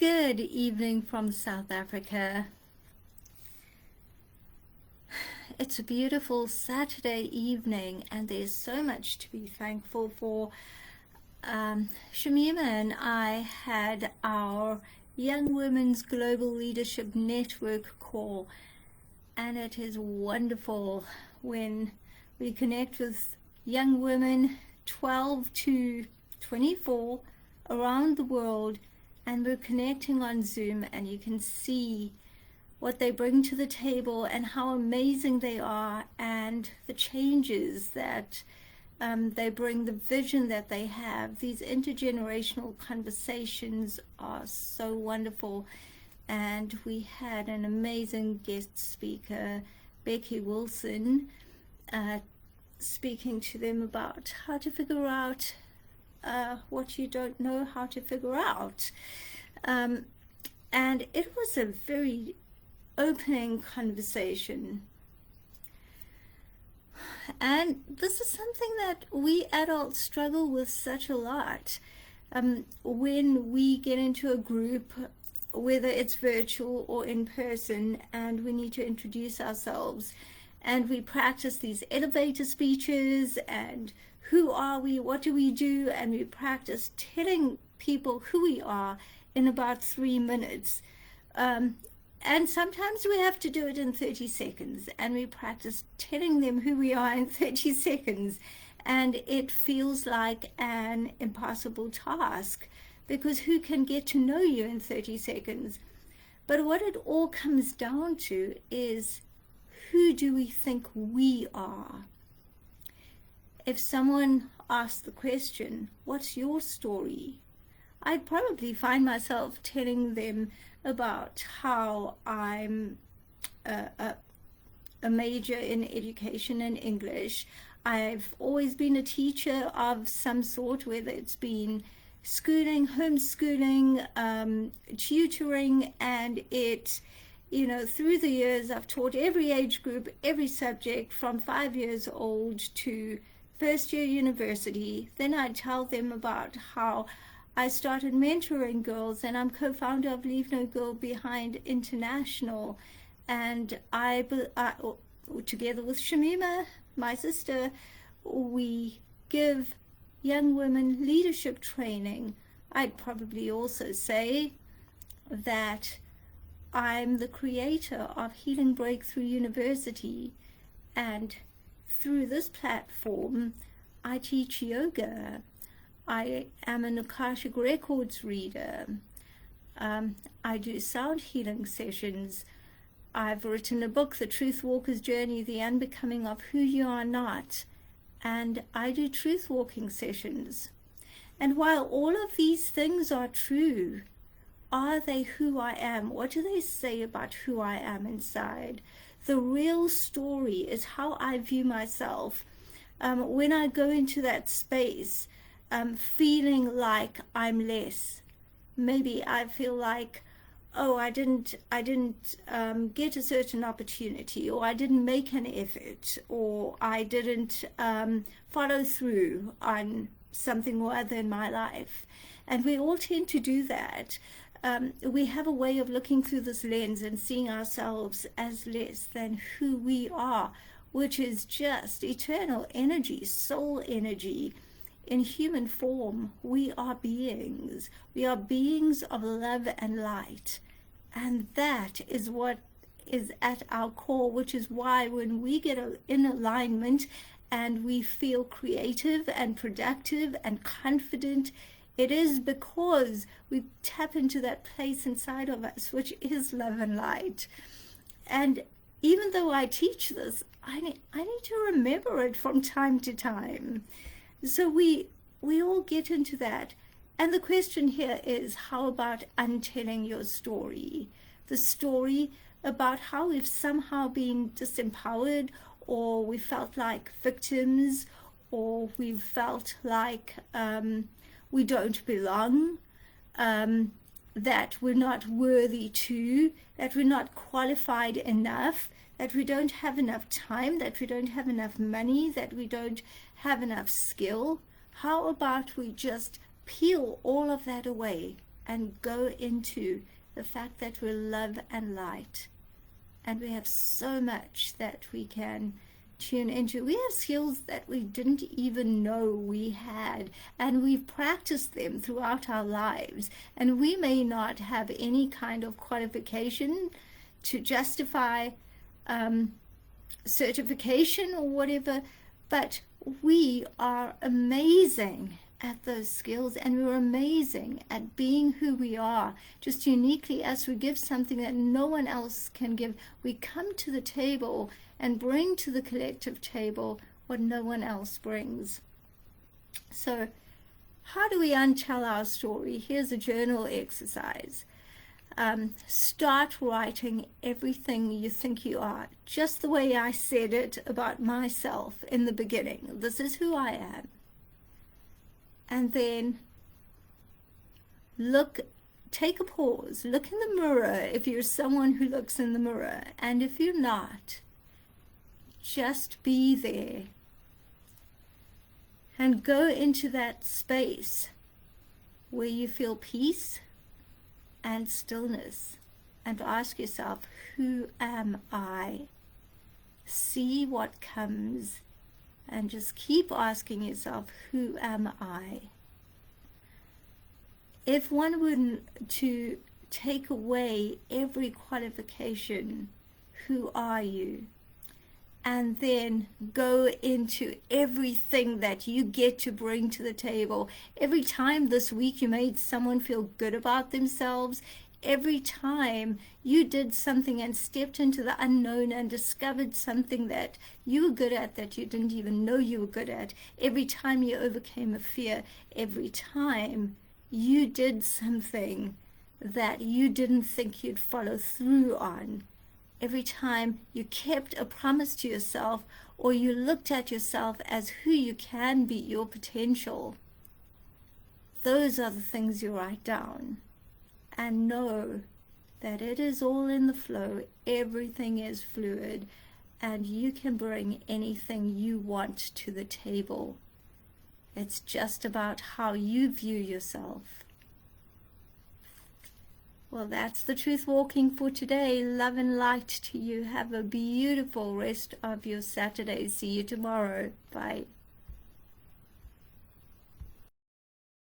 Good evening from South Africa. It's a beautiful Saturday evening and there's so much to be thankful for. Shamima and I had our Young Women's Global Leadership Network call, and it is wonderful when we connect with young women 12 to 24 around the world, and we're connecting on Zoom, and you can see what they bring to the table and how amazing they are, and the changes that they bring, the vision that they have. These intergenerational conversations are so wonderful, and we had an amazing guest speaker, Becky Wilson, speaking to them about how to figure out what you don't know how to figure out. And it was a very opening conversation. And this is something that we adults struggle with such a lot. When we get into a group, whether it's virtual or in person, and we need to introduce ourselves, and we practice these elevator speeches and who are we, what do we do, and we practice telling people who we are in about 3 minutes. And sometimes we have to do it in 30 seconds, and we practice telling them who we are in 30 seconds. And it feels like an impossible task, because who can get to know you in 30 seconds? But what it all comes down to is, who do we think we are? If someone asked the question, what's your story? I'd probably find myself telling them about how I'm a major in education and English. I've always been a teacher of some sort, whether it's been schooling, homeschooling, tutoring, and through the years I've taught every age group, every subject, from 5 years old to first year university. Then I tell them about how I started mentoring girls, and I'm co-founder of Leave No Girl Behind International, and I together with Shamima, my sister, we give young women leadership training. I'd probably also say that I'm the creator of Healing Breakthrough University, and through this platform I teach yoga. I am an Akashic Records reader. I do sound healing sessions. I've written a book, The Truth Walker's Journey, The Unbecoming of Who You Are Not, and I do truth walking sessions. And while all of these things are true, are they who I am? What do they say about who I am inside? The real story is how I view myself. When I go into that space, feeling like I'm less. Maybe I feel like, oh, I didn't get a certain opportunity, or I didn't make an effort, or I didn't follow through on something or other in my life. And we all tend to do that. We have a way of looking through this lens and seeing ourselves as less than who we are, which is just eternal energy, soul energy. In human form, we are beings. We are beings of love and light. And that is what is at our core, which is why when we get in alignment and we feel creative and productive and confident, it is because we tap into that place inside of us, which is love and light. And even though I teach this, I need to remember it from time to time. So we all get into that. And the question here is, how about untelling your story? The story about how we've somehow been disempowered, or we felt like victims, or we've felt like we don't belong, that we're not worthy to, that we're not qualified enough, that we don't have enough time, that we don't have enough money, that we don't have enough skill. How about we just peel all of that away and go into the fact that we're love and light. And we have so much that we can tune into. We have skills that we didn't even know we had, and we've practiced them throughout our lives. And we may not have any kind of qualification to justify certification or whatever, but we are amazing at those skills, and we're amazing at being who we are, just uniquely as we give something that no one else can give. We come to the table and bring to the collective table what no one else brings. So how do we untell our story? Here's a journal exercise. Start writing everything you think you are, just the way I said it about myself in the beginning. This is who I am. And then take a pause, look in the mirror if you're someone who looks in the mirror, and if you're not, just be there and go into that space where you feel peace and stillness, and ask yourself, who am I? See what comes, and just keep asking yourself, who am I? If one were to take away every qualification, who are you? And then go into everything that you get to bring to the table. Every time this week you made someone feel good about themselves, every time you did something and stepped into the unknown and discovered something that you were good at that you didn't even know you were good at, every time you overcame a fear, every time you did something that you didn't think you'd follow through on, every time you kept a promise to yourself, or you looked at yourself as who you can be, your potential, those are the things you write down. And know that it is all in the flow, everything is fluid, and you can bring anything you want to the table. It's just about how you view yourself. Well, that's the Truth Walking for today. Love and light to you. Have a beautiful rest of your Saturday. See you tomorrow. Bye.